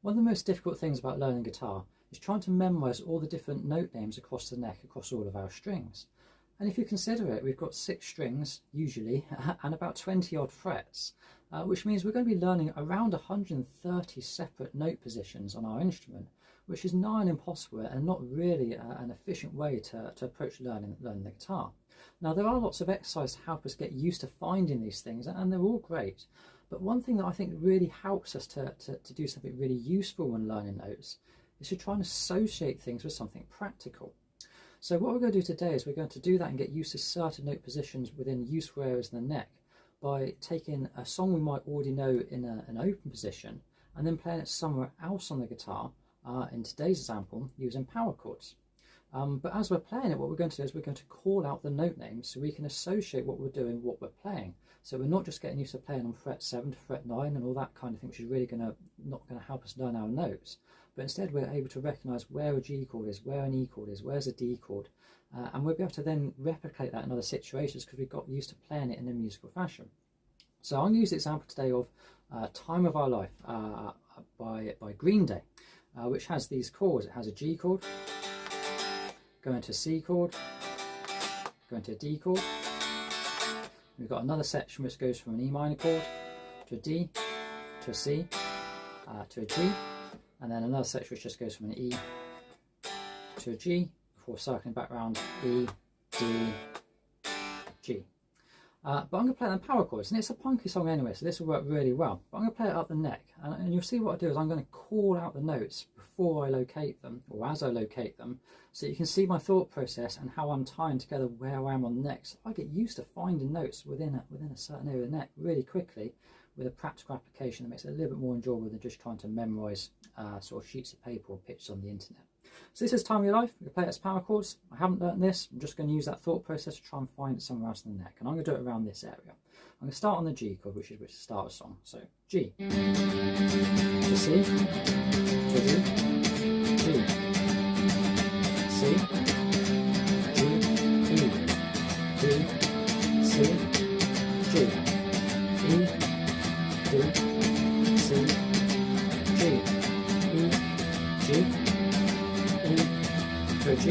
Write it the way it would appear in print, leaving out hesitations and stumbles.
One of the most difficult things about learning guitar is trying to memorise all the different note names across the neck, across all of our strings. And if you consider it, we've got 6 strings, usually, and about 20 odd frets, which means we're going to be learning around 130 separate note positions on our instrument, which is nigh on impossible and not really an efficient way to approach learning the guitar. Now, there are lots of exercises to help us get used to finding these things, and they're all great. But one thing that I think really helps us to do something really useful when learning notes is to try and associate things with something practical. So what we're going to do today is we're going to do that and get used to certain note positions within useful areas in the neck by taking a song we might already know in an open position and then playing it somewhere else on the guitar, in today's example, using power chords. But as we're playing it, what we're going to do is we're going to call out the note names so we can associate what we're doing, what we're playing. So we're not just getting used to playing on fret 7 to fret 9 and all that kind of thing, which is really not going to help us learn our notes. But instead we're able to recognise where a G chord is, where an E chord is, where's a D chord. And we'll be able to then replicate that in other situations because we've got used to playing it in a musical fashion. So I'm going to use the example today of Time of Our Life by Green Day, which has these chords. It has a G chord, going to a C chord, going to a D chord. We've got another section which goes from an E minor chord to a D, to a C, to a G, and then another section which just goes from an E to a G before circling back around E, D, G. But I'm going to play them power chords, and it's a punky song anyway, so this will work really well. But I'm going to play it up the neck, and you'll see what I do is I'm going to call out the notes before I locate them, or as I locate them, so you can see my thought process and how I'm tying together where I am on the neck. So I get used to finding notes within a certain area of the neck really quickly with a practical application that makes it a little bit more enjoyable than just trying to memorise sort of sheets of paper or pictures on the internet. So this is Time of Your Life. We play it as power chords. I haven't learnt this. I'm just going to use that thought process to try and find it somewhere else in the neck. And I'm going to do it around this area. I'm going to start on the G chord, which is the start of the song. So G, to C, to D, G, C, G, E, D, C, G, E, D, C, G, E, G, E, to a G,